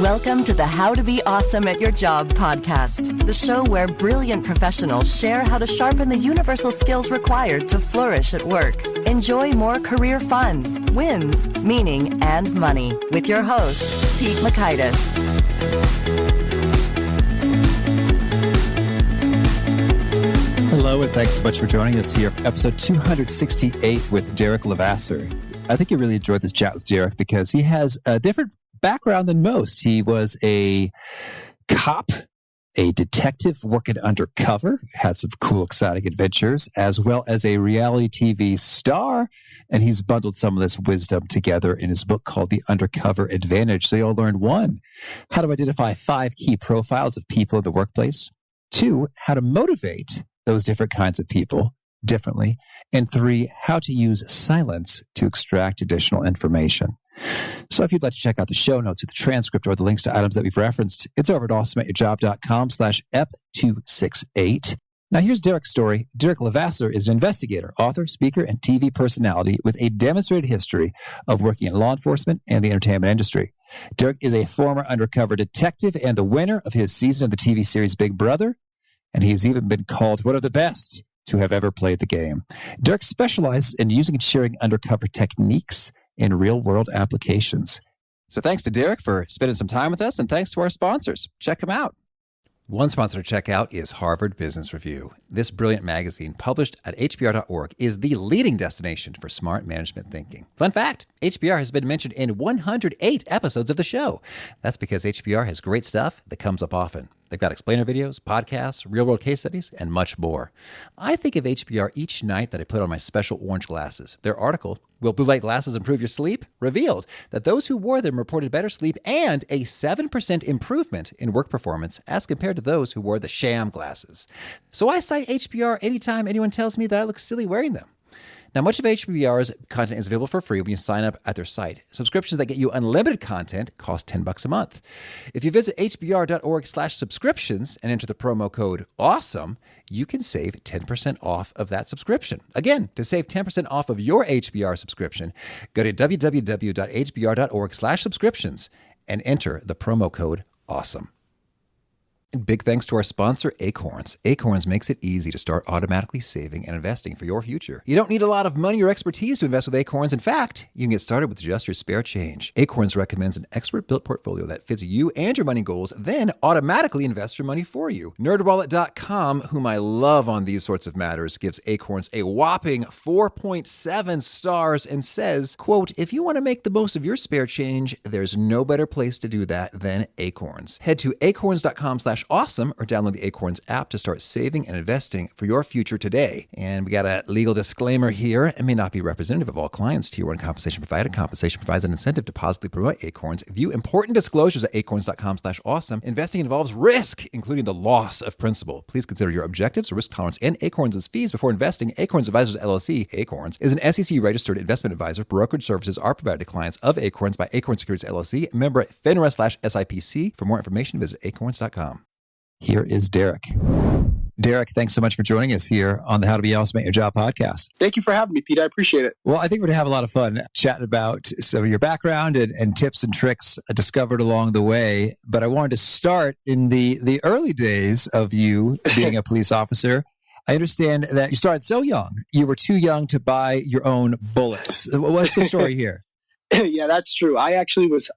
Welcome to the How to Be Awesome at Your Job podcast, the show where brilliant professionals share how to sharpen the universal skills required to flourish at work. Enjoy more career fun, wins, meaning, and money with your host, Pete Makaitis. Hello, and thanks so much for joining us here for episode 268 with Derrick Levasseur. I think you really enjoyed this chat with Derrick because he has a different background than most. He was a cop, a detective working undercover, had some cool, exciting adventures, as well as a reality TV star. And he's bundled some of this wisdom together in his book called The Undercover Advantage. So you'll learn 1, how to identify 5 key profiles of people in the workplace. 2, how to motivate those different kinds of people differently. And 3, how to use silence to extract additional information. So if you'd like to check out the show notes or the transcript or the links to items that we've referenced, it's over at awesomeatyourjob.com/ep268. Now here's Derrick's story. Derrick Levasseur is an investigator, author, speaker, and TV personality with a demonstrated history of working in law enforcement and the entertainment industry. Derrick is a former undercover detective and the winner of his season of the TV series Big Brother, and he has even been called one of the best to have ever played the game. Derrick specializes in using and sharing undercover techniques in real-world applications. So thanks to Derrick for spending some time with us, and thanks to our sponsors. Check them out. One sponsor to check out is Harvard Business Review. This brilliant magazine, published at hbr.org, is the leading destination for smart management thinking. Fun fact, HBR has been mentioned in 108 episodes of the show. That's because HBR has great stuff that comes up often. They've got explainer videos, podcasts, real-world case studies, and much more. I think of HBR each night that I put on my special orange glasses. Their article, Will Blue Light Glasses Improve Your Sleep?, revealed that those who wore them reported better sleep and a 7% improvement in work performance as compared to those who wore the sham glasses. So I cite HBR anytime anyone tells me that I look silly wearing them. Now, much of HBR's content is available for free when you sign up at their site. Subscriptions that get you unlimited content cost $10 a month. If you visit hbr.org/subscriptions and enter the promo code AWESOME, you can save 10% off of that subscription. Again, to save 10% off of your HBR subscription, go to www.hbr.org/subscriptions and enter the promo code AWESOME. And big thanks to our sponsor, Acorns. Acorns makes it easy to start automatically saving and investing for your future. You don't need a lot of money or expertise to invest with Acorns. In fact, you can get started with just your spare change. Acorns recommends an expert-built portfolio that fits you and your money goals, then automatically invests your money for you. NerdWallet.com, whom I love on these sorts of matters, gives Acorns a whopping 4.7 stars and says, quote, if you want to make the most of your spare change, there's no better place to do that than Acorns. Head to acorns.com/awesome or download the Acorns app to start saving and investing for your future today. And we got a legal disclaimer here. It may not be representative of all clients. Tier 1 compensation provided. Compensation provides an incentive to positively promote Acorns. View important disclosures at acorns.com/awesome. Investing involves risk, including the loss of principal. Please consider your objectives, risk tolerance, and Acorns' fees before investing. Acorns Advisors LLC, Acorns, is an SEC-registered investment advisor. Brokerage services are provided to clients of Acorns by Acorns Securities LLC, member FINRA/SIPC. For more information, visit acorns.com. Here is Derrick. Derrick, thanks so much for joining us here on the How to Be Awesome at Your Job podcast. Thank you for having me, Pete. I appreciate it. Well, I think we're going to have a lot of fun chatting about some of your background and tips and tricks discovered along the way. But I wanted to start in the early days of you being a police officer. I understand that you started so young. You were too young to buy your own bullets. What's the story here? Yeah, that's true. I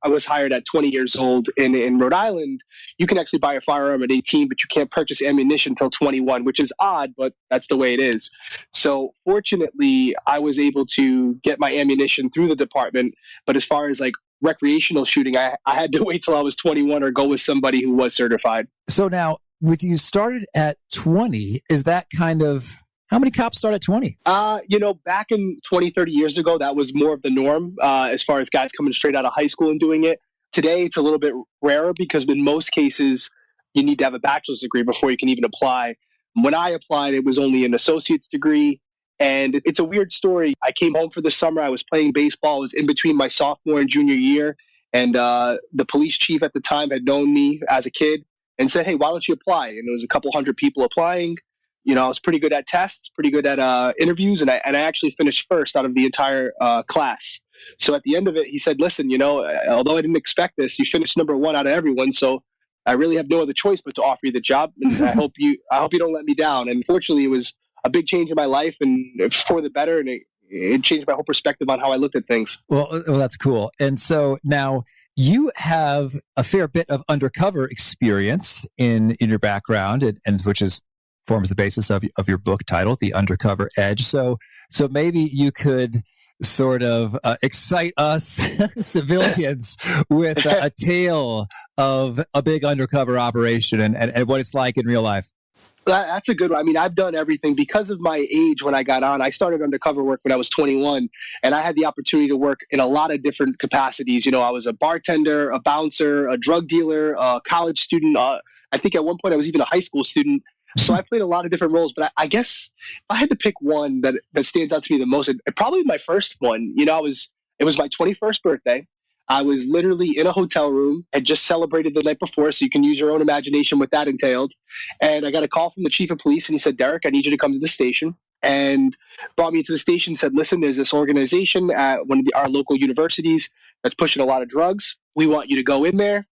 was hired at 20 years old. In Rhode Island, you can actually buy a firearm at 18, but you can't purchase ammunition until 21, which is odd, but that's the way it is. So fortunately, I was able to get my ammunition through the department. But as far as like recreational shooting, I had to wait till I was 21 or go with somebody who was certified. So now, with you started at 20, is that kind of... How many cops start at 20? Back in 20, 30 years ago, that was more of the norm as far as guys coming straight out of high school and doing it. Today, it's a little bit rarer because in most cases, you need to have a bachelor's degree before you can even apply. When I applied, it was only an associate's degree. And it's a weird story. I came home for the summer. I was playing baseball. I was in between my sophomore and junior year. And the police chief at the time had known me as a kid and said, hey, why don't you apply? And there was a couple hundred people applying. I was pretty good at tests, pretty good at interviews, and I actually finished first out of the entire class. So at the end of it, he said, listen, although I didn't expect this, you finished number one out of everyone. So I really have no other choice but to offer you the job. And I hope you don't let me down. And fortunately, it was a big change in my life and for the better. And it changed my whole perspective on how I looked at things. Well, that's cool. And so now you have a fair bit of undercover experience in your background, and which forms the basis of your book title, The Undercover Edge. So maybe you could sort of excite us civilians with a tale of a big undercover operation and what it's like in real life. That's a good one. I mean, I've done everything because of my age when I got on. I started undercover work when I was 21, and I had the opportunity to work in a lot of different capacities. I was a bartender, a bouncer, a drug dealer, a college student. I think at one point I was even a high school student. So I played a lot of different roles, but I guess if I had to pick one that stands out to me the most, probably my first one. It was my 21st birthday. I was literally in a hotel room, had just celebrated the night before, so you can use your own imagination what that entailed. And I got a call from the chief of police, and he said, Derrick, I need you to come to the station. And brought me to the station and said, listen, there's this organization at one of our local universities that's pushing a lot of drugs. We want you to go in there.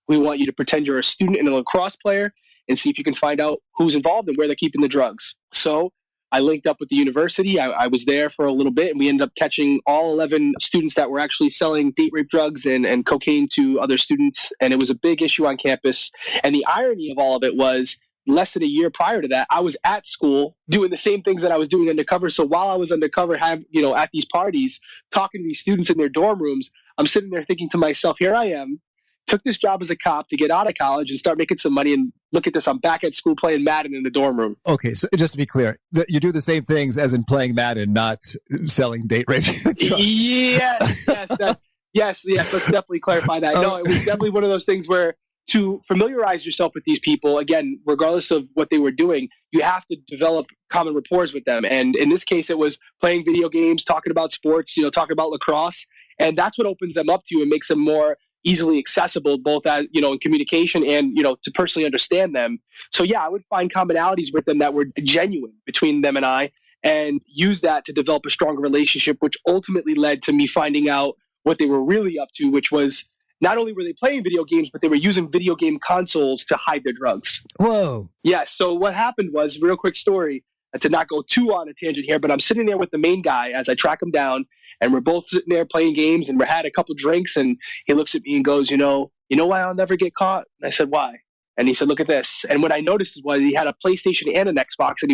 We want you to pretend you're a student and a lacrosse player and see if you can find out who's involved and where they're keeping the drugs. So I linked up with the university. I was there for a little bit, and we ended up catching all 11 students that were actually selling date rape drugs and cocaine to other students. And it was a big issue on campus. And the irony of all of it was less than a year prior to that, I was at school doing the same things that I was doing undercover. So while I was undercover, at these parties, talking to these students in their dorm rooms, I'm sitting there thinking to myself, here I am, took this job as a cop to get out of college and start making some money, and look at this, I'm back at school playing Madden in the dorm room. Okay, so just to be clear, you do the same things as in playing Madden, not selling date rape drugs. Yes, let's definitely clarify that. No, it was definitely one of those things where to familiarize yourself with these people, again, regardless of what they were doing, you have to develop common rapport with them. And in this case, it was playing video games, talking about sports, talking about lacrosse. And that's what opens them up to you and makes them more easily accessible, both as in communication and to personally understand them. So yeah, I would find commonalities with them that were genuine between them and I, and use that to develop a stronger relationship, which ultimately led to me finding out what they were really up to, which was not only were they playing video games, but they were using video game consoles to hide their drugs. Whoa. Yeah. So what happened was, real quick story, to not go too on a tangent here, but I'm sitting there with the main guy as I track him down. And we're both sitting there playing games, and we had a couple drinks, and he looks at me and goes, you know why I'll never get caught? And I said, why? And he said, look at this. And what I noticed was he had a PlayStation and an Xbox, and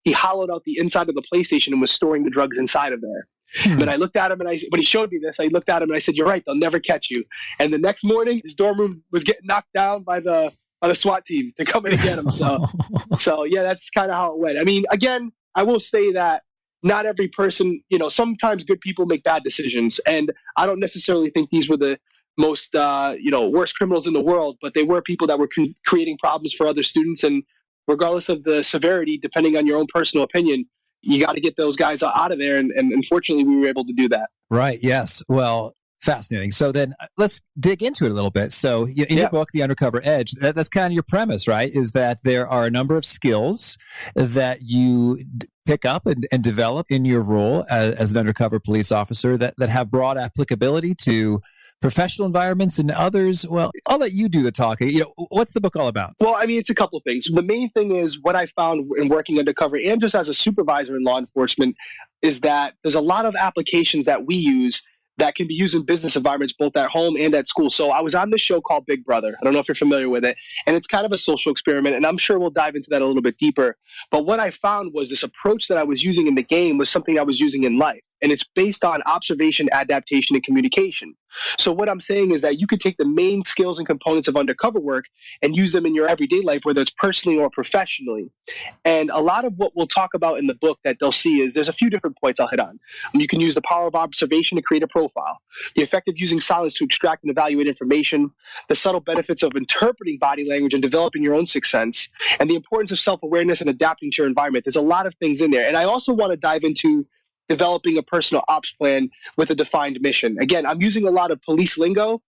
he hollowed out the inside of the PlayStation and was storing the drugs inside of there. But I looked at him, and when he showed me this, I looked at him and I said, you're right, they'll never catch you. And the next morning, his dorm room was getting knocked down by the SWAT team to come in and get him. So yeah, that's kind of how it went. I mean, again, I will say that not every person, sometimes good people make bad decisions. And I don't necessarily think these were the most, worst criminals in the world, but they were people that were creating problems for other students. And regardless of the severity, depending on your own personal opinion, you got to get those guys out of there. And unfortunately, we were able to do that. Right. Yes. Well, fascinating. So then let's dig into it a little bit. So in your book, The Undercover Edge, that's kind of your premise, right? Is that there are a number of skills that you pick up and develop in your role as an undercover police officer that have broad applicability to professional environments and others. Well, I'll let you do the talking. What's the book all about? Well, I mean, it's a couple of things. The main thing is what I found in working undercover and just as a supervisor in law enforcement is that there's a lot of applications that we use that can be used in business environments, both at home and at school. So I was on this show called Big Brother. I don't know if you're familiar with it. And it's kind of a social experiment. And I'm sure we'll dive into that a little bit deeper. But what I found was this approach that I was using in the game was something I was using in life. And it's based on observation, adaptation, and communication. So what I'm saying is that you could take the main skills and components of undercover work and use them in your everyday life, whether it's personally or professionally. And a lot of what we'll talk about in the book that they'll see is there's a few different points I'll hit on. You can use the power of observation to create a profile, the effect of using silence to extract and evaluate information, the subtle benefits of interpreting body language and developing your own sixth sense, and the importance of self-awareness and adapting to your environment. There's a lot of things in there. And I also want to dive into developing a personal ops plan with a defined mission. Again, I'm using a lot of police lingo,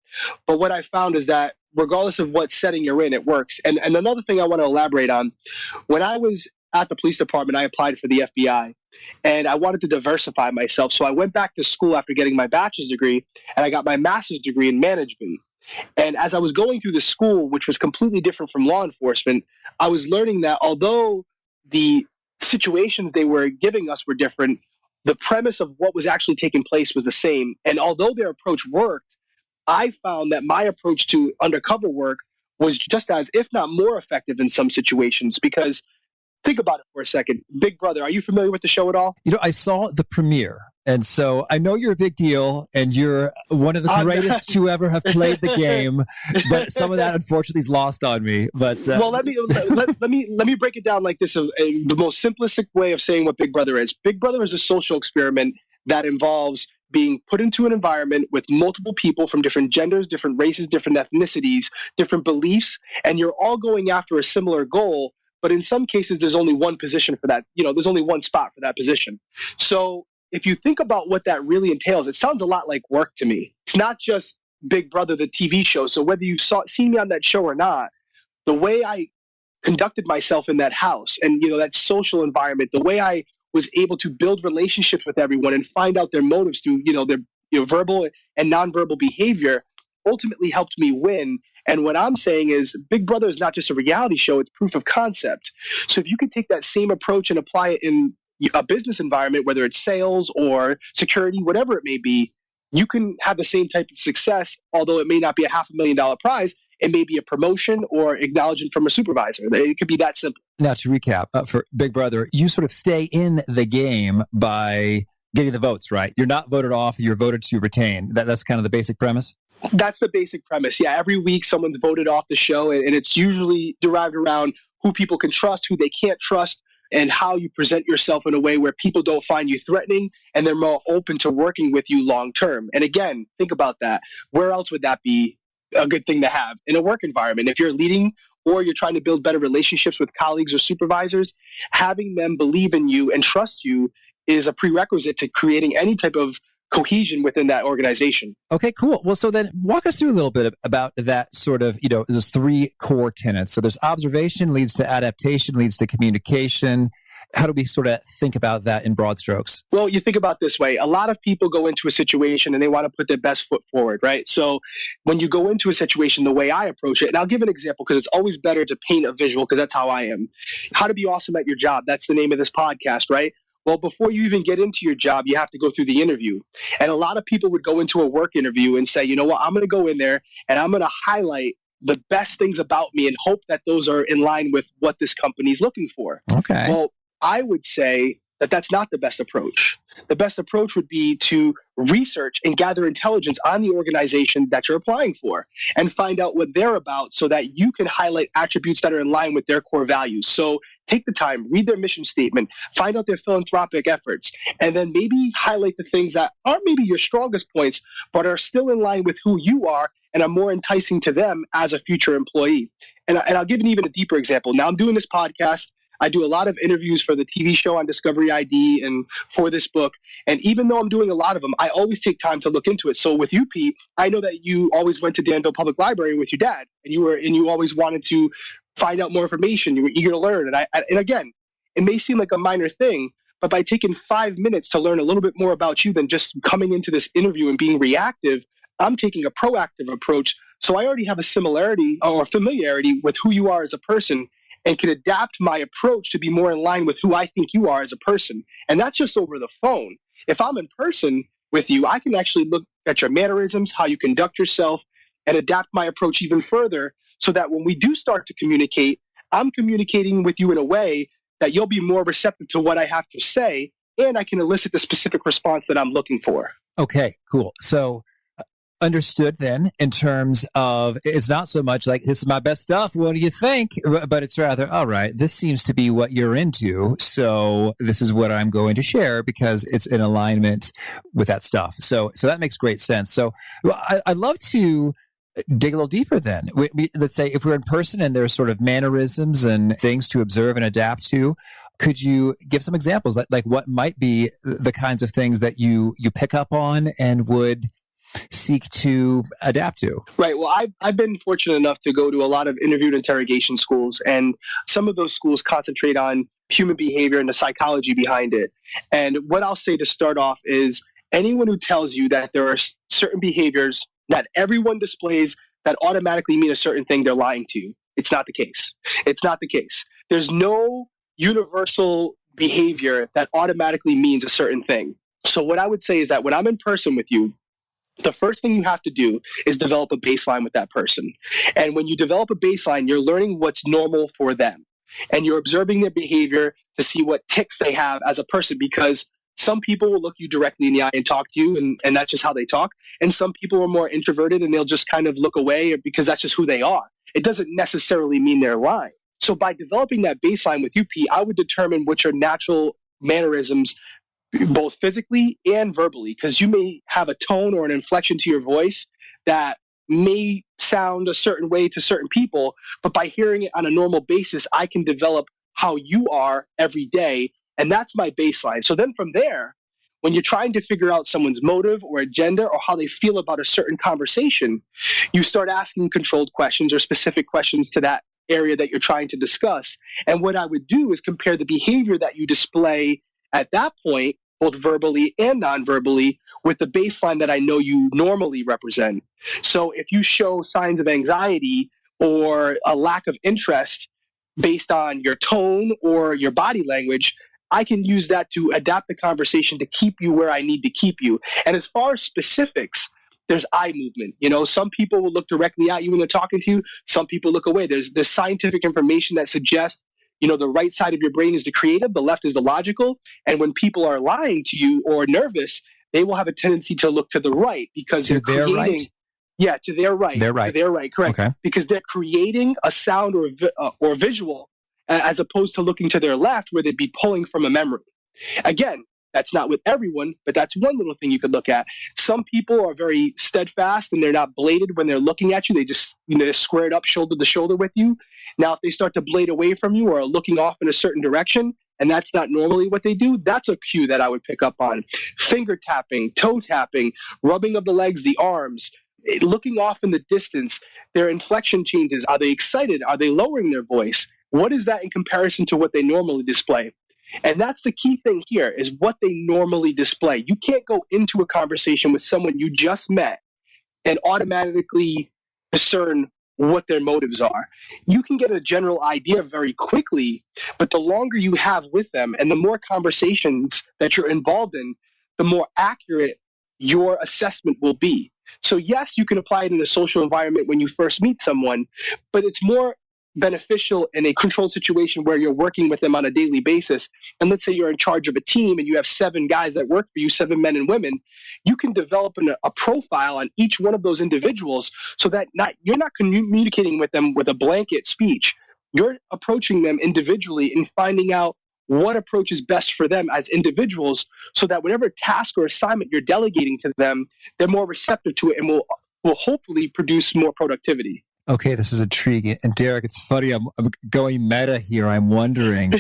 but what I found is that regardless of what setting you're in, it works. And another thing I want to elaborate on, when I was at the police department, I applied for the FBI. and I wanted to diversify myself. So I went back to school after getting my bachelor's degree, and I got my master's degree in management. And as I was going through the school, which was completely different from law enforcement, I was learning that although the situations they were giving us were different, the premise of what was actually taking place was the same. And although their approach worked, I found that my approach to undercover work was just as, if not more effective in some situations. Because think about it for a second. Big Brother, are you familiar with the show at all? I saw the premiere. And so I know you're a big deal and you're one of the greatest to ever have played the game. But some of that, unfortunately, is lost on me. But well, let me break it down like this. The most simplistic way of saying what Big Brother is. Big Brother is a social experiment that involves being put into an environment with multiple people from different genders, different races, different ethnicities, different beliefs, and you're all going after a similar goal. But in some cases, there's only one position for that. There's only one spot for that position. So if you think about what that really entails, it sounds a lot like work to me. It's not just Big Brother, the TV show. So whether you seen me on that show or not, the way I conducted myself in that house and, that social environment, the way I was able to build relationships with everyone and find out their motives through, their verbal and nonverbal behavior ultimately helped me win. And what I'm saying is Big Brother is not just a reality show, it's proof of concept. So if you can take that same approach and apply it in a business environment, whether it's sales or security, whatever it may be, you can have the same type of success, although it may not be a $500,000 prize. It may be a promotion or acknowledgement from a supervisor. It could be that simple. Now, to recap, for Big Brother, you sort of stay in the game by getting the votes, right? You're not voted off, you're voted to retain. That's kind of the basic premise? That's the basic premise. Yeah, every week someone's voted off the show, and it's usually derived around who people can trust, who they can't trust, and how you present yourself in a way where people don't find you threatening and they're more open to working with you long term. And again, think about that. Where else would that be a good thing to have? In a work environment. If you're leading or you're trying to build better relationships with colleagues or supervisors, having them believe in you and trust you is a prerequisite to creating any type of cohesion within that organization. Okay, cool. Well, so then walk us through a little bit about that sort of, those three core tenets. So there's observation leads to adaptation, leads to communication. How do we sort of think about that in broad strokes? Well, you think about it this way. A lot of people go into a situation and they want to put their best foot forward, right? So when you go into a situation, the way I approach it, and I'll give an example because it's always better to paint a visual because that's how I am. How to be awesome at your job. That's the name of this podcast, right? Well, before you even get into your job, you have to go through the interview. And a lot of people would go into a work interview and say, you know what, I'm going to go in there and I'm going to highlight the best things about me and hope that those are in line with what this company is looking for. Okay. Well, I would say that that's not the best approach. The best approach would be to research and gather intelligence on the organization that you're applying for and find out what they're about so that you can highlight attributes that are in line with their core values. So take the time, read their mission statement, find out their philanthropic efforts, and then maybe highlight the things that aren't maybe your strongest points, but are still in line with who you are and are more enticing to them as a future employee. And I'll give an even a deeper example. Now I'm doing this podcast. I do a lot of interviews for the TV show on Discovery ID and for this book. And even though I'm doing a lot of them, I always take time to look into it. So with you, Pete, I know that you always went to Danville Public Library with your dad, and you always wanted to find out more information. You were eager to learn. And again, it may seem like a minor thing, but by taking 5 minutes to learn a little bit more about you than just coming into this interview and being reactive, I'm taking a proactive approach. So I already have a similarity or familiarity with who you are as a person, and can adapt my approach to be more in line with who I think you are as a person. And that's just over the phone. If I'm in person with you, I can actually look at your mannerisms, how you conduct yourself, and adapt my approach even further so that when we do start to communicate, I'm communicating with you in a way that you'll be more receptive to what I have to say, and I can elicit the specific response that I'm looking for. Okay, cool. So understood then in terms of it's not so much like this is my best stuff, what do you think, but it's rather, all right, this seems to be what you're into, so this is what I'm going to share because it's in alignment with that stuff. So that makes great sense. So I'd love to dig a little deeper then. Let's say if we're in person and there's sort of mannerisms and things to observe and adapt to, could you give some examples like what might be the kinds of things that you pick up on and would seek to adapt to? Right. Well, I've been fortunate enough to go to a lot of interview and interrogation schools, and some of those schools concentrate on human behavior and the psychology behind it. And what I'll say to start off is anyone who tells you that there are certain behaviors that everyone displays that automatically mean a certain thing, they're lying to you. It's not the case. It's not the case. There's no universal behavior that automatically means a certain thing. So what I would say is that when I'm in person with you, the first thing you have to do is develop a baseline with that person. And when you develop a baseline, you're learning what's normal for them. And you're observing their behavior to see what tics they have as a person, because some people will look you directly in the eye and talk to you, and that's just how they talk. And some people are more introverted and they'll just kind of look away because that's just who they are. It doesn't necessarily mean they're lying. So by developing that baseline with you, Pete, I would determine which are natural mannerisms, both physically and verbally, because you may have a tone or an inflection to your voice that may sound a certain way to certain people, but by hearing it on a normal basis, I can develop how you are every day, and that's my baseline. So then from there, when you're trying to figure out someone's motive or agenda or how they feel about a certain conversation, you start asking controlled questions or specific questions to that area that you're trying to discuss. And what I would do is compare the behavior that you display at that point, both verbally and non-verbally, with the baseline that I know you normally represent. So if you show signs of anxiety or a lack of interest based on your tone or your body language, I can use that to adapt the conversation to keep you where I need to keep you. And as far as specifics, there's eye movement. You know, some people will look directly at you when they're talking to you. Some people look away. There's scientific information that suggests, you know, the right side of your brain is the creative, the left is the logical. And when people are lying to you or nervous, they will have a tendency to look to the right because they're creating. Right? Yeah, to their right. They're right. To their right, correct. Okay. Because they're creating a sound or visual as opposed to looking to their left where they'd be pulling from a memory. Again, that's not with everyone, but that's one little thing you could look at. Some people are very steadfast and they're not bladed when they're looking at you. They just, you know, they're squared up shoulder to shoulder with you. Now, if they start to blade away from you or are looking off in a certain direction, and that's not normally what they do, that's a cue that I would pick up on. Finger tapping, toe tapping, rubbing of the legs, the arms, looking off in the distance, their inflection changes. Are they excited? Are they lowering their voice? What is that in comparison to what they normally display? And that's the key thing here, is what they normally display. You can't go into a conversation with someone you just met and automatically discern what their motives are. You can get a general idea very quickly, but the longer you have with them and the more conversations that you're involved in, the more accurate your assessment will be. So yes, you can apply it in a social environment when you first meet someone, but it's more beneficial in a controlled situation where you're working with them on a daily basis. And let's say you're in charge of a team and you have 7 guys that work for you, 7 men and women. You can develop a profile on each one of those individuals so that you're not communicating with them with a blanket speech. You're approaching them individually and finding out what approach is best for them as individuals so that whatever task or assignment you're delegating to them, they're more receptive to it and will hopefully produce more productivity. Okay, this is intriguing. And Derrick, it's funny, I'm going meta here. I'm wondering,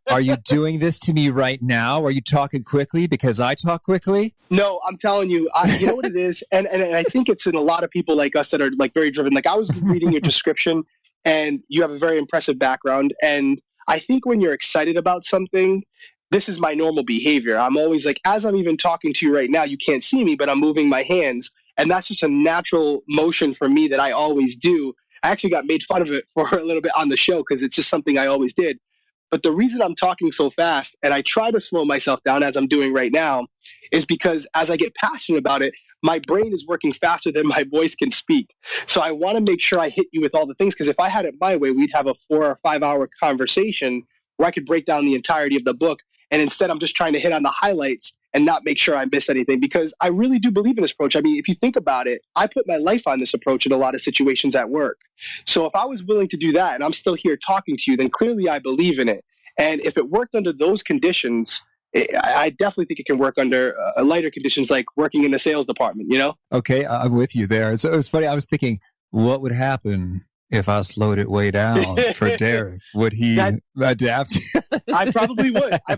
are you doing this to me right now? Are you talking quickly because I talk quickly? No, I'm telling you, you know what it is? And I think it's in a lot of people like us that are like very driven. Like I was reading your description and you have a very impressive background. And I think when you're excited about something, this is my normal behavior. I'm always like, as I'm even talking to you right now, you can't see me, but I'm moving my hands. And that's just a natural motion for me that I always do. I actually got made fun of it for a little bit on the show because it's just something I always did. But the reason I'm talking so fast, and I try to slow myself down as I'm doing right now, is because as I get passionate about it, my brain is working faster than my voice can speak. So I want to make sure I hit you with all the things, because if I had it my way, we'd have a 4 or 5 hour conversation where I could break down the entirety of the book. And instead, I'm just trying to hit on the highlights and not make sure I miss anything, because I really do believe in this approach. I mean, if you think about it, I put my life on this approach in a lot of situations at work. So if I was willing to do that and I'm still here talking to you, then clearly I believe in it. And if it worked under those conditions, I definitely think it can work under lighter conditions, like working in the sales department, you know? Okay, I'm with you there. So it was funny. I was thinking, what would happen if I slowed it way down for Derrick? Would he adapt? I probably would. I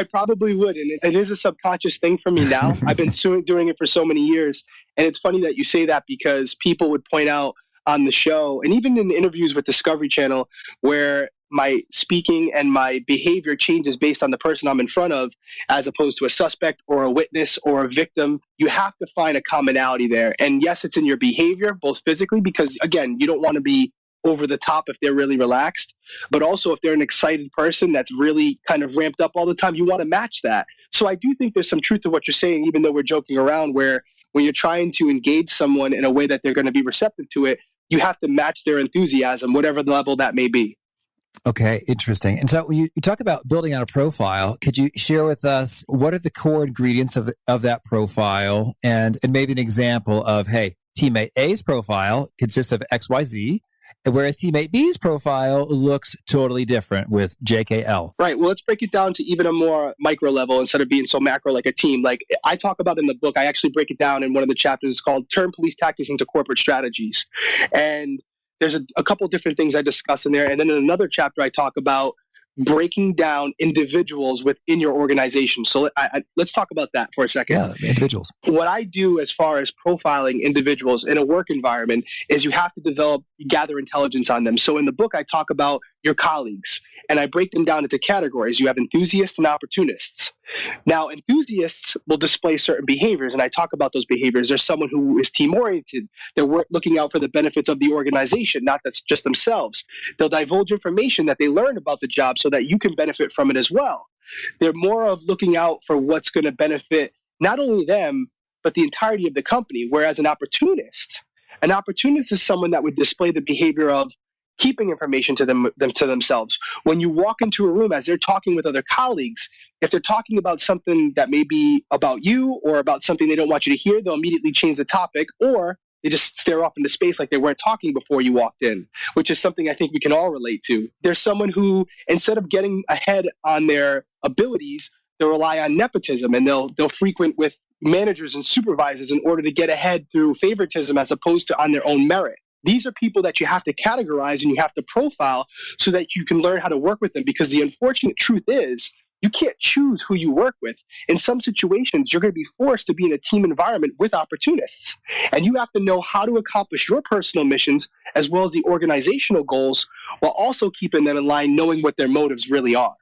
probably would. And it is a subconscious thing for me now. I've been doing it for so many years. And it's funny that you say that, because people would point out on the show and even in interviews with Discovery Channel where my speaking and my behavior changes based on the person I'm in front of, as opposed to a suspect or a witness or a victim. You have to find a commonality there. And yes, it's in your behavior, both physically, because again, you don't want to be over the top if they're really relaxed, but also if they're an excited person that's really kind of ramped up all the time, you want to match that. So I do think there's some truth to what you're saying, even though we're joking around, where when you're trying to engage someone in a way that they're going to be receptive to it, you have to match their enthusiasm, whatever the level that may be. Okay, interesting. And so when you talk about building out a profile, could you share with us what are the core ingredients of that profile, and maybe an example of, hey, teammate A's profile consists of XYZ, whereas teammate B's profile looks totally different with JKL. Right. Well, let's break it down to even a more micro level instead of being so macro like a team. Like I talk about in the book, I actually break it down in one of the chapters called Turn Police Tactics into Corporate Strategies. And there's a couple different things I discuss in there. And then in another chapter, I talk about breaking down individuals within your organization. So let's talk about that for a second. Yeah, individuals. What I do as far as profiling individuals in a work environment is you have to gather intelligence on them. So in the book, I talk about your colleagues and I break them down into categories. You have enthusiasts and opportunists. Now, enthusiasts will display certain behaviors, and I talk about those behaviors. There's someone who is team-oriented. They're looking out for the benefits of the organization, not that's just themselves. They'll divulge information that they learned about the job so that you can benefit from it as well. They're more of looking out for what's going to benefit not only them, but the entirety of the company, whereas an opportunist is someone that would display the behavior of keeping information to themselves. When you walk into a room as they're talking with other colleagues, if they're talking about something that may be about you or about something they don't want you to hear, they'll immediately change the topic, or they just stare off into space like they weren't talking before you walked in, which is something I think we can all relate to. There's someone who, instead of getting ahead on their abilities, they'll rely on nepotism, and they'll frequent with managers and supervisors in order to get ahead through favoritism as opposed to on their own merit. These are people that you have to categorize and you have to profile so that you can learn how to work with them, because the unfortunate truth is you can't choose who you work with. In some situations, you're going to be forced to be in a team environment with opportunists, and you have to know how to accomplish your personal missions as well as the organizational goals, while also keeping them in line, knowing what their motives really are.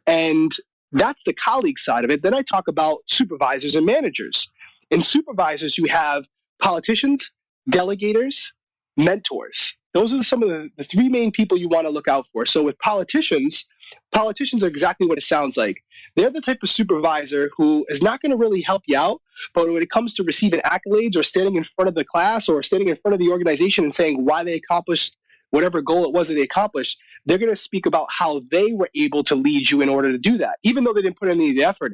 And that's the colleague side of it. Then I talk about supervisors and managers. In supervisors, you have politicians, delegators, mentors. Those are some of the three main people you want to look out for. So with politicians are exactly what it sounds like. They're the type of supervisor who is not going to really help you out, but when it comes to receiving accolades or standing in front of the class or standing in front of the organization and saying why they accomplished whatever goal it was that they accomplished, they're going to speak about how they were able to lead you in order to do that, even though they didn't put any of the effort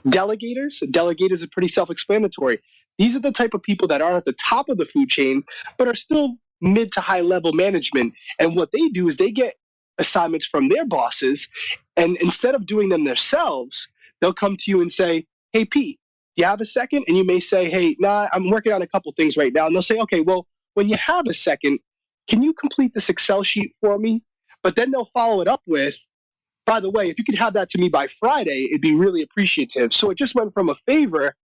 in. Delegators are pretty self-explanatory. These are the type of people that aren't at the top of the food chain, but are still mid to high level management. And what they do is they get assignments from their bosses, and instead of doing them themselves, they'll come to you and say, hey, Pete, do you have a second? And you may say, hey, nah, I'm working on a couple things right now. And they'll say, okay, well, when you have a second, can you complete this Excel sheet for me? But then they'll follow it up with, by the way, if you could have that to me by Friday, it'd be really appreciative. So it just went from a favor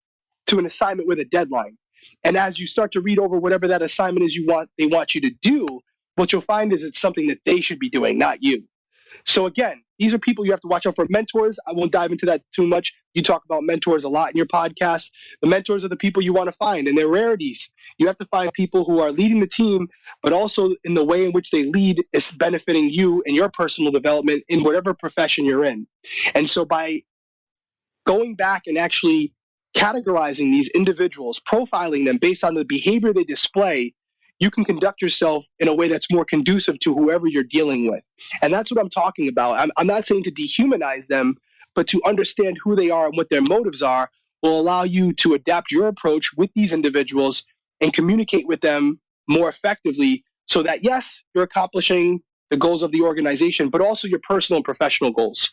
to an assignment with a deadline. And as you start to read over whatever that assignment is they want you to do, what you'll find is it's something that they should be doing, not you. So again, these are people you have to watch out for. Mentors, I won't dive into that too much. You talk about mentors a lot in your podcast. The mentors are the people you want to find, and they're rarities. You have to find people who are leading the team, but also in the way in which they lead is benefiting you and your personal development in whatever profession you're in. And so by going back and actually categorizing these individuals, profiling them based on the behavior they display, you can conduct yourself in a way that's more conducive to whoever you're dealing with. And that's what I'm talking about. I'm not saying to dehumanize them, but to understand who they are and what their motives are will allow you to adapt your approach with these individuals and communicate with them more effectively so that, yes, you're accomplishing the goals of the organization, but also your personal and professional goals.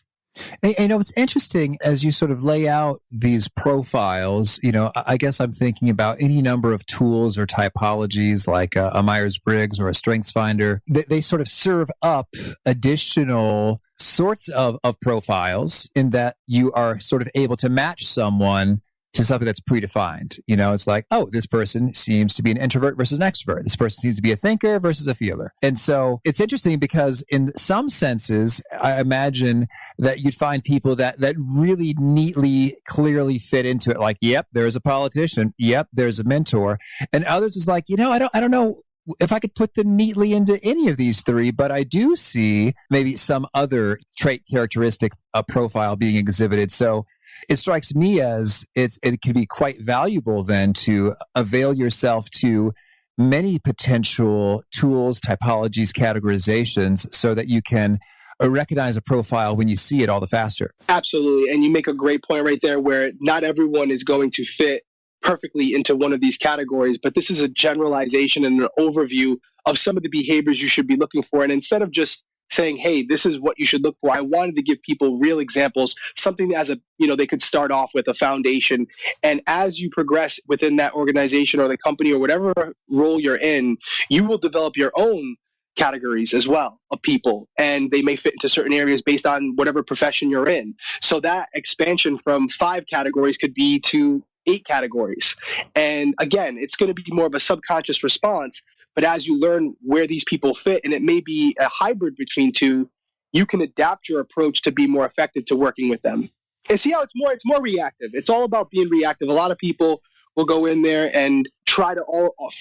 And, it's interesting as you sort of lay out these profiles, I guess I'm thinking about any number of tools or typologies like a Myers-Briggs or a StrengthsFinder. They sort of serve up additional sorts of profiles in that you are sort of able to match someone to something that's predefined. It's like, oh, this person seems to be an introvert versus an extrovert. This person seems to be a thinker versus a feeler. And so it's interesting because in some senses, I imagine that you'd find people that really neatly, clearly fit into it. Like, yep, there's a politician. Yep, there's a mentor. And others is like, I don't know if I could put them neatly into any of these three, but I do see maybe some other trait characteristic profile being exhibited. So it strikes me as it can be quite valuable then to avail yourself to many potential tools, typologies, categorizations, so that you can recognize a profile when you see it all the faster. Absolutely. And you make a great point right there where not everyone is going to fit perfectly into one of these categories, but this is a generalization and an overview of some of the behaviors you should be looking for. And instead of just saying, hey, this is what you should look for, I wanted to give people real examples, something as they could start off with a foundation. And as you progress within that organization or the company or whatever role you're in, you will develop your own categories as well of people, and they may fit into certain areas based on whatever profession you're in. So that expansion from 5 categories could be to 8 categories. And again, it's going to be more of a subconscious response. But as you learn where these people fit, and it may be a hybrid between two, you can adapt your approach to be more effective to working with them. And see how it's more reactive. It's all about being reactive. A lot of people will go in there and try to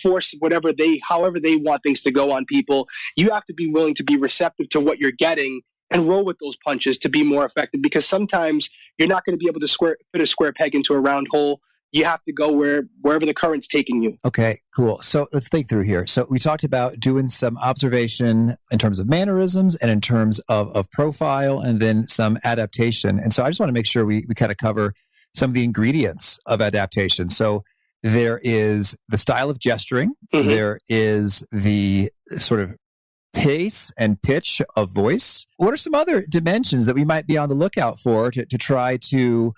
force however they want things to go on people. You have to be willing to be receptive to what you're getting and roll with those punches to be more effective, because sometimes you're not going to be able to fit a square peg into a round hole. You have to go wherever the current's taking you. Okay, cool. So let's think through here. So we talked about doing some observation in terms of mannerisms and in terms of profile, and then some adaptation. And so I just want to make sure we kind of cover some of the ingredients of adaptation. So there is the style of gesturing. Mm-hmm. There is the sort of pace and pitch of voice. What are some other dimensions that we might be on the lookout for to try to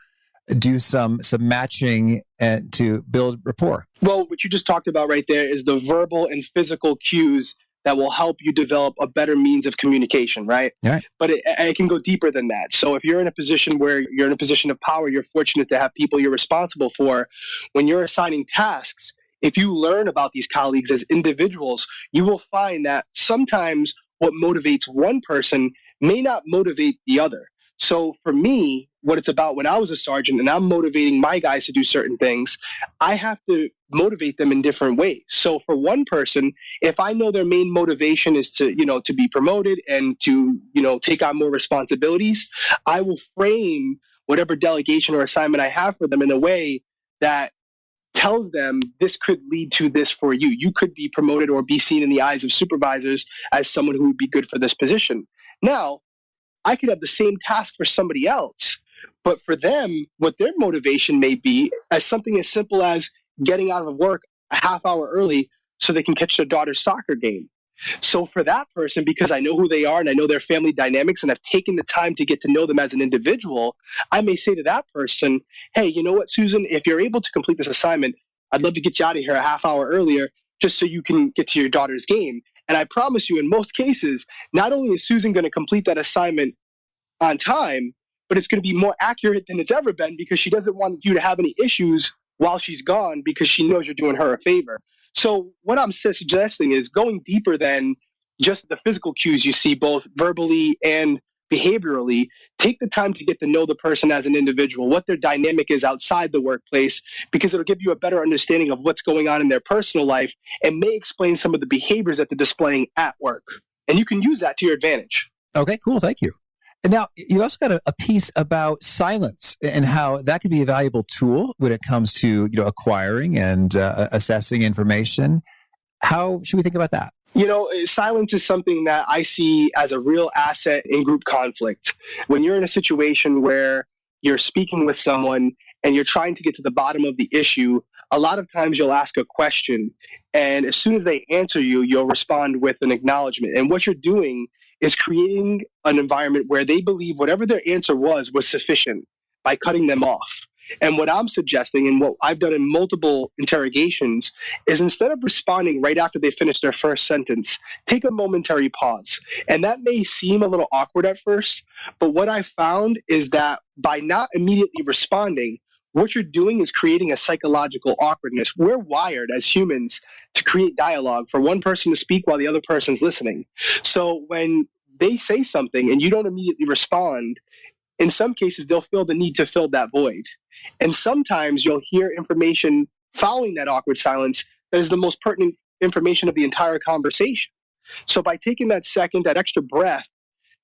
do some matching and to build rapport? Well, what you just talked about right there is the verbal and physical cues that will help you develop a better means of communication, right? Right. But it can go deeper than that. So if you're in a position where you're in a position of power, you're fortunate to have people you're responsible for. When you're assigning tasks, if you learn about these colleagues as individuals, you will find that sometimes what motivates one person may not motivate the other. So for me, what it's about when I was a sergeant and I'm motivating my guys to do certain things, I have to motivate them in different ways. So for one person, if I know their main motivation is to be promoted and to, take on more responsibilities, I will frame whatever delegation or assignment I have for them in a way that tells them this could lead to this for you. You could be promoted or be seen in the eyes of supervisors as someone who would be good for this position. Now, I could have the same task for somebody else, but for them, what their motivation may be as something as simple as getting out of work a half hour early so they can catch their daughter's soccer game. So for that person, because I know who they are and I know their family dynamics and I've taken the time to get to know them as an individual, I may say to that person, hey, you know what, Susan, if you're able to complete this assignment, I'd love to get you out of here a half hour earlier just so you can get to your daughter's game. And I promise you, in most cases, not only is Susan going to complete that assignment on time, but it's going to be more accurate than it's ever been because she doesn't want you to have any issues while she's gone because she knows you're doing her a favor. So what I'm suggesting is going deeper than just the physical cues you see, both verbally and behaviorally. Take the time to get to know the person as an individual, what their dynamic is outside the workplace, because it'll give you a better understanding of what's going on in their personal life and may explain some of the behaviors that they're displaying at work. And you can use that to your advantage. Okay, cool. Thank you. And now, you also got a piece about silence and how that could be a valuable tool when it comes to acquiring and assessing information. How should we think about that? Silence is something that I see as a real asset in group conflict. When you're in a situation where you're speaking with someone and you're trying to get to the bottom of the issue, a lot of times you'll ask a question, and as soon as they answer you, you'll respond with an acknowledgement. And what you're doing is creating an environment where they believe whatever their answer was sufficient by cutting them off. And what I'm suggesting, and what I've done in multiple interrogations, is instead of responding right after they finish their first sentence, take a momentary pause. And that may seem a little awkward at first, but what I found is that by not immediately responding, what you're doing is creating a psychological awkwardness. We're wired as humans to create dialogue for one person to speak while the other person's listening. So when they say something and you don't immediately respond, in some cases, they'll feel the need to fill that void. And sometimes you'll hear information following that awkward silence that is the most pertinent information of the entire conversation. So by taking that second, that extra breath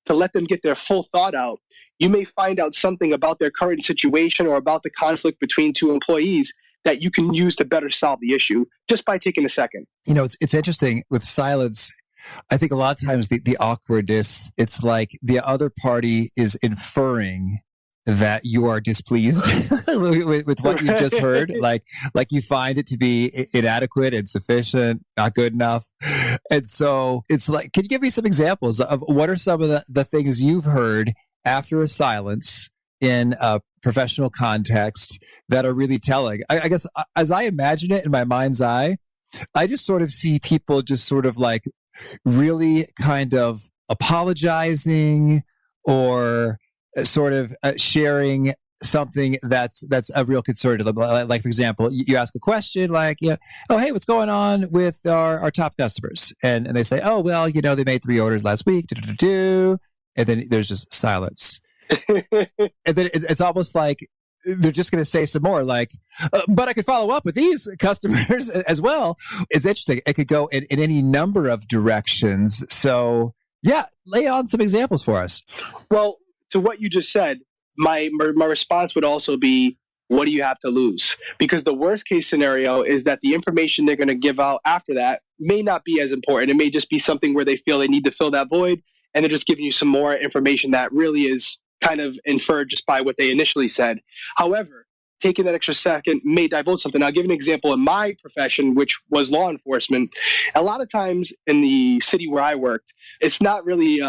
to let them get their full thought out, you may find out something about their current situation or about the conflict between two employees that you can use to better solve the issue just by taking a second. You know, it's interesting with silence. I think a lot of times the awkwardness, it's like the other party is inferring that you are displeased with what you just heard. Like you find it to be inadequate, insufficient, not good enough. And so it's like, can you give me some examples of what are some of the things you've heard after a silence in a professional context that are really telling? I guess as I imagine it in my mind's eye, I just sort of see people just sort of like really kind of apologizing or sort of sharing something that's a real concern to them. Like, for example, you ask a question like, yeah, oh, hey, what's going on with our top customers? And they say, oh, well, you know, they made 3 orders last week. And then there's just silence. And then it's almost like they're just going to say some more like, but I could follow up with these customers as well. It's interesting. It could go in any number of directions. So yeah, lay on some examples for us. Well, to what you just said, my response would also be, what do you have to lose? Because the worst case scenario is that the information they're going to give out after that may not be as important. It may just be something where they feel they need to fill that void, and they're just giving you some more information that really is kind of inferred just by what they initially said. However, taking that extra second may divulge something. I'll give an example in my profession, which was law enforcement. A lot of times in the city where I worked, it's not really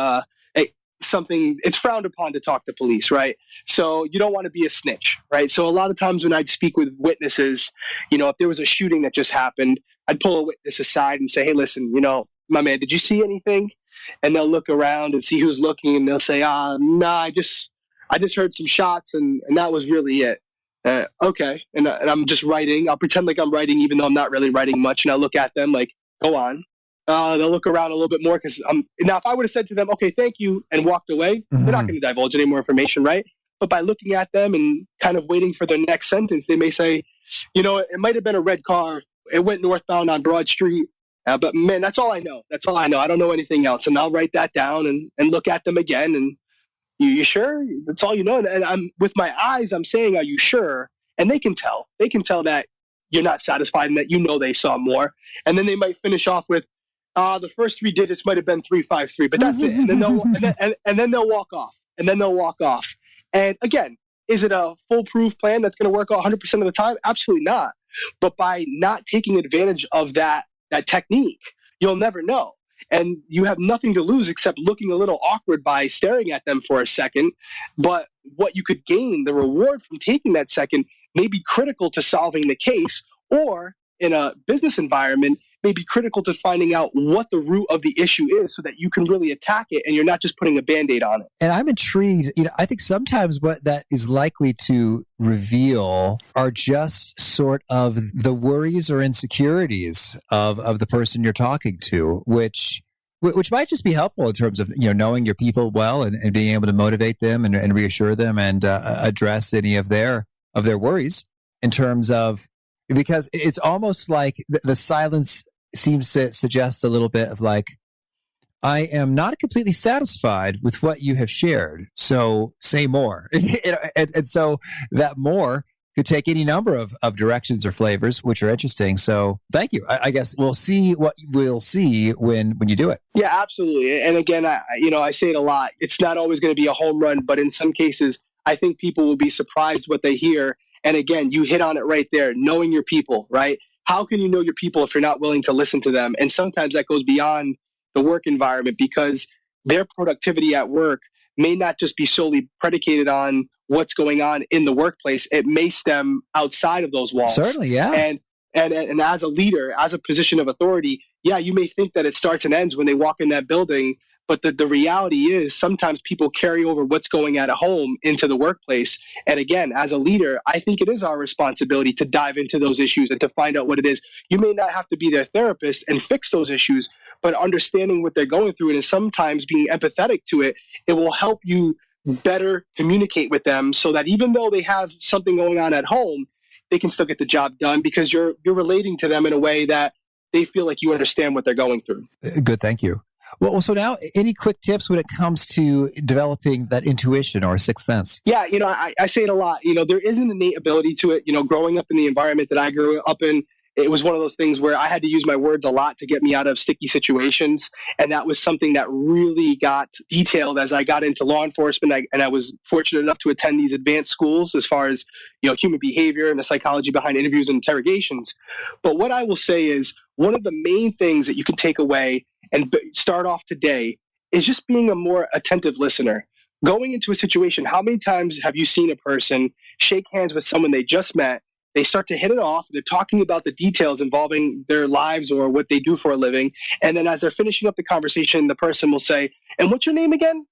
something, it's frowned upon to talk to police, right? So you don't want to be a snitch, right? So a lot of times when I'd speak with witnesses, you know, if there was a shooting that just happened, I'd pull a witness aside and say, hey, listen, you know, my man, did you see anything? And they'll look around and see who's looking, and they'll say, nah, I just heard some shots, and that was really it. Okay. And I'm just writing. I'll pretend like I'm writing, even though I'm not really writing much. And I'll look at them like, go on. They'll look around a little bit more because now if I would have said to them, okay, thank you, and walked away, they're not going to divulge any more information, right? But by looking at them and kind of waiting for their next sentence, they may say, you know, it might have been a red car. It went northbound on Broad Street. But man, that's all I know. That's all I know. I don't know anything else. And I'll write that down and look at them again. And you sure? That's all you know? And I'm with my eyes, I'm saying, are you sure? And they can tell. They can tell that you're not satisfied and that you know they saw more. And then they might finish off with, the first 3 digits might have been 353, but that's it. And then they'll walk off. And then they'll walk off. And again, is it a foolproof plan that's going to work 100% of the time? Absolutely not. But by not taking advantage of that technique, you'll never know. And you have nothing to lose except looking a little awkward by staring at them for a second. But what you could gain, the reward from taking that second, may be critical to solving the case, or in a business environment, may be critical to finding out what the root of the issue is so that you can really attack it and you're not just putting a Band-Aid on it. And I'm intrigued. You know, I think sometimes what that is likely to reveal are just sort of the worries or insecurities of the person you're talking to, which might just be helpful in terms of, you know, knowing your people well and being able to motivate them and reassure them and address any of their worries in terms of, because it's almost like the silence seems to suggest a little bit of like, I am not completely satisfied with what you have shared, so say more. and so that more could take any number of directions or flavors, which are interesting. So thank you. I guess we'll see what we'll see when you do it. Yeah, absolutely. And again, I say it a lot. It's not always going to be a home run, but in some cases, I think people will be surprised what they hear. And again, you hit on it right there, knowing your people, right? How can you know your people if you're not willing to listen to them? And sometimes that goes beyond the work environment, because their productivity at work may not just be solely predicated on what's going on in the workplace. It may stem outside of those walls. Certainly, yeah. And as a leader, as a position of authority, yeah, you may think that it starts and ends when they walk in that building, But the reality is sometimes people carry over what's going on at home into the workplace. And again, as a leader, I think it is our responsibility to dive into those issues and to find out what it is. You may not have to be their therapist and fix those issues, but understanding what they're going through and sometimes being empathetic to it, it will help you better communicate with them so that even though they have something going on at home, they can still get the job done because you're relating to them in a way that they feel like you understand what they're going through. Good, thank you. Well, so now, any quick tips when it comes to developing that intuition or sixth sense? Yeah, I say it a lot. There is an innate ability to it. Growing up in the environment that I grew up in, it was one of those things where I had to use my words a lot to get me out of sticky situations. And that was something that really got detailed as I got into law enforcement. And I was fortunate enough to attend these advanced schools as far as, human behavior and the psychology behind interviews and interrogations. But what I will say is one of the main things that you can take away and start off today is just being a more attentive listener. Going into a situation, how many times have you seen a person shake hands with someone they just met? They start to hit it off. They're talking about the details involving their lives or what they do for a living. And then as they're finishing up the conversation, the person will say, "And what's your name again?"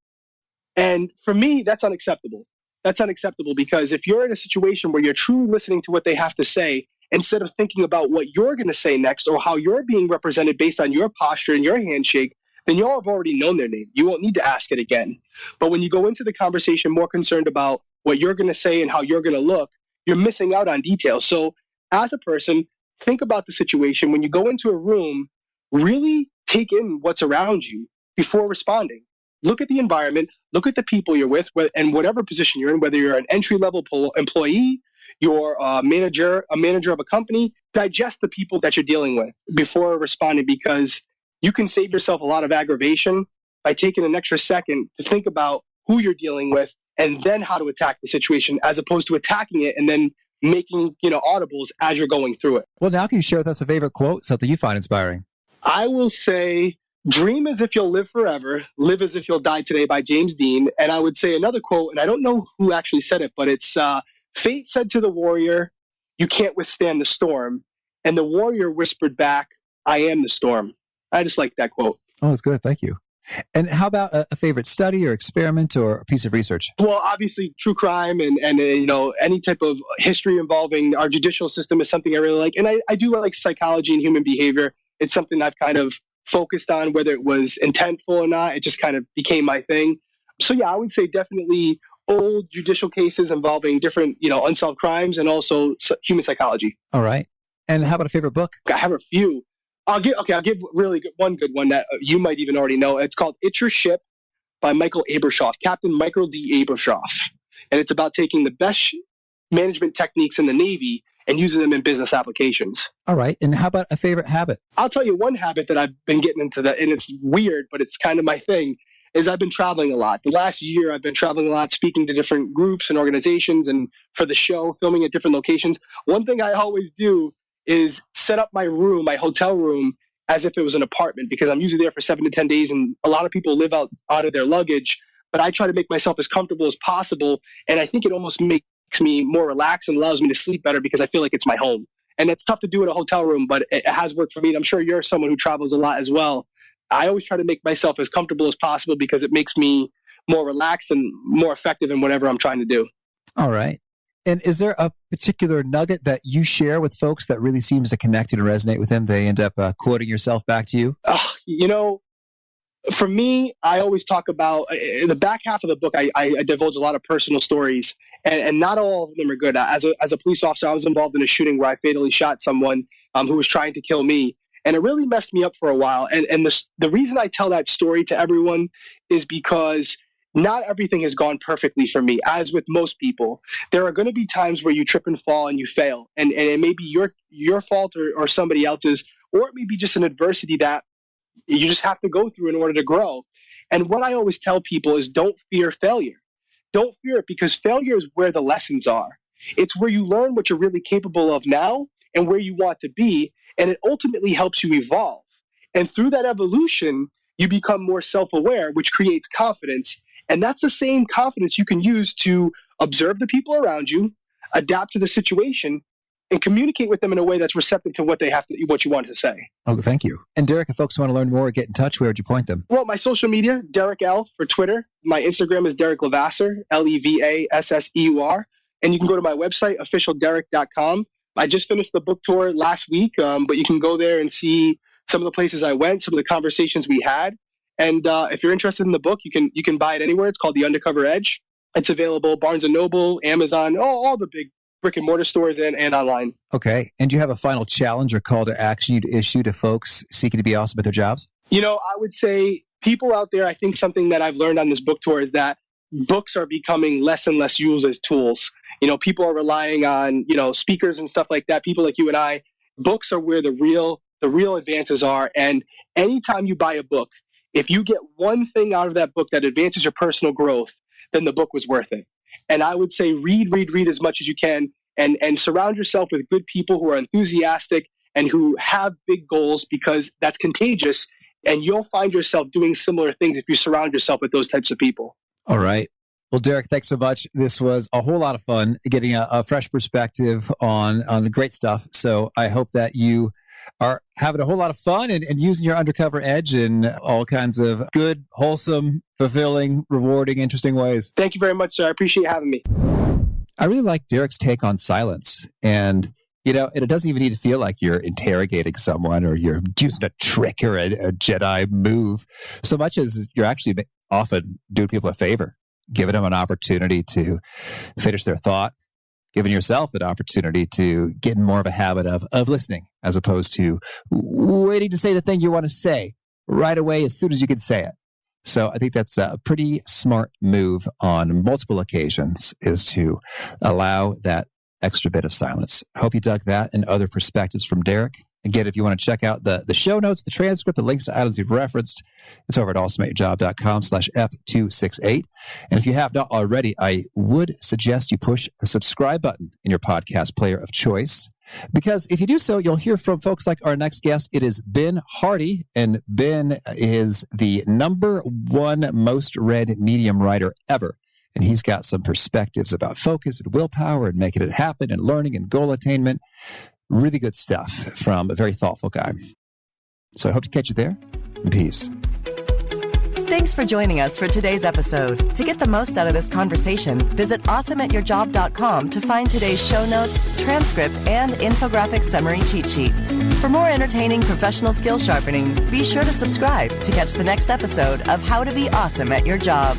And for me, that's unacceptable. That's unacceptable because if you're in a situation where you're truly listening to what they have to say, instead of thinking about what you're going to say next or how you're being represented based on your posture and your handshake, then you all have already known their name. You won't need to ask it again. But when you go into the conversation more concerned about what you're going to say and how you're going to look, you're missing out on details. So as a person, think about the situation. When you go into a room, really take in what's around you before responding. Look at the environment, look at the people you're with, and whatever position you're in, whether you're an entry-level employee, you're a manager of a company, digest the people that you're dealing with before responding, because you can save yourself a lot of aggravation by taking an extra second to think about who you're dealing with and then how to attack the situation, as opposed to attacking it and then making audibles as you're going through it. Well, now can you share with us a favorite quote, something you find inspiring? I will say, "Dream as if you'll live forever, live as if you'll die today" by James Dean. And I would say another quote, and I don't know who actually said it, but it's "Fate said to the warrior, you can't withstand the storm. And the warrior whispered back, I am the storm." I just like that quote. Oh, that's good. Thank you. And how about a favorite study or experiment or a piece of research? Well, obviously, true crime and any type of history involving our judicial system is something I really like. And I do like psychology and human behavior. It's something I've kind of focused on, whether it was intentful or not. It just kind of became my thing. So yeah, I would say definitely old judicial cases involving different, unsolved crimes and also human psychology. All right. And how about a favorite book? I have a few. I'll give really one good one that you might even already know. It's called "It's Your Ship" by Michael Abrashoff, Captain Michael D. Abrashoff. And it's about taking the best management techniques in the Navy and using them in business applications. All right. And how about a favorite habit? I'll tell you one habit that I've been getting into, that, and it's weird, but it's kind of my thing, is I've been traveling a lot. The last year, I've been traveling a lot, speaking to different groups and organizations, and for the show, filming at different locations. One thing I always do is set up my hotel room, as if it was an apartment, because I'm usually there for 7 to 10 days, and a lot of people live out of their luggage. But I try to make myself as comfortable as possible, and I think it almost makes me more relaxed and allows me to sleep better because I feel like it's my home. And it's tough to do in a hotel room, but it has worked for me. And I'm sure you're someone who travels a lot as well. I always try to make myself as comfortable as possible because it makes me more relaxed and more effective in whatever I'm trying to do. All right. And is there a particular nugget that you share with folks that really seems to connect and resonate with them? They end up quoting yourself back to you? For me, I always talk about the back half of the book. I divulge a lot of personal stories, and not all of them are good. As a police officer, I was involved in a shooting where I fatally shot someone who was trying to kill me. And it really messed me up for a while. And the reason I tell that story to everyone is because not everything has gone perfectly for me. As with most people, there are going to be times where you trip and fall and you fail. And it may be your fault or somebody else's, or it may be just an adversity that you just have to go through in order to grow. And what I always tell people is don't fear failure. Don't fear it, because failure is where the lessons are. It's where you learn what you're really capable of now and where you want to be. And it ultimately helps you evolve. And through that evolution, you become more self-aware, which creates confidence. And that's the same confidence you can use to observe the people around you, adapt to the situation, and communicate with them in a way that's receptive to what what you want to say. Oh, thank you. And Derrick, if folks want to learn more or get in touch, where would you point them? Well, my social media, Derrick L for Twitter. My Instagram is Derrick Levasseur, Levasseur. And you can go to my website, officialderrick.com. I just finished the book tour last week, but you can go there and see some of the places I went, some of the conversations we had. And if you're interested in the book, you can buy it anywhere. It's called The Undercover Edge. It's available Barnes & Noble, Amazon, all the big brick and mortar stores and online. Okay. And do you have a final challenge or call to action you'd issue to folks seeking to be awesome at their jobs? I would say people out there, I think something that I've learned on this book tour is that books are becoming less and less used as tools. People are relying on, speakers and stuff like that. People like you and I, books are where the real advances are. And anytime you buy a book, if you get one thing out of that book that advances your personal growth, then the book was worth it. And I would say read as much as you can and surround yourself with good people who are enthusiastic and who have big goals, because that's contagious. And you'll find yourself doing similar things if you surround yourself with those types of people. All right. Well, Derrick, thanks so much. This was a whole lot of fun getting a fresh perspective on the great stuff. So I hope that you are having a whole lot of fun and using your undercover edge in all kinds of good, wholesome, fulfilling, rewarding, interesting ways. Thank you very much, sir. I appreciate having me. I really like Derrick's take on silence. And, it doesn't even need to feel like you're interrogating someone or you're using a trick or a Jedi move, so much as you're actually often doing people a favor, giving them an opportunity to finish their thought, giving yourself an opportunity to get in more of a habit of listening, as opposed to waiting to say the thing you want to say right away as soon as you can say it. So I think that's a pretty smart move on multiple occasions, is to allow that extra bit of silence. I hope you dug that and other perspectives from Derrick. Again, if you want to check out the show notes, the transcript, the links to items we've referenced, it's over at awesomeatyourjob.com/F268. And if you have not already, I would suggest you push the subscribe button in your podcast player of choice, because if you do so, you'll hear from folks like our next guest. It is Ben Hardy, and Ben is the #1 most read Medium writer ever. And he's got some perspectives about focus and willpower and making it happen and learning and goal attainment. Really good stuff from a very thoughtful guy. So I hope to catch you there. Peace. Thanks for joining us for today's episode. To get the most out of this conversation, visit awesomeatyourjob.com to find today's show notes, transcript, and infographic summary cheat sheet. For more entertaining professional skill sharpening, be sure to subscribe to catch the next episode of How to Be Awesome at Your Job.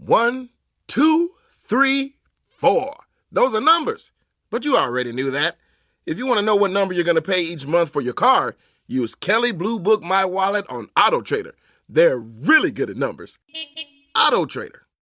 One, 2, 3, 4. Those are numbers. But you already knew that. If you want to know what number you're going to pay each month for your car, use Kelley Blue Book My Wallet on AutoTrader. They're really good at numbers. AutoTrader.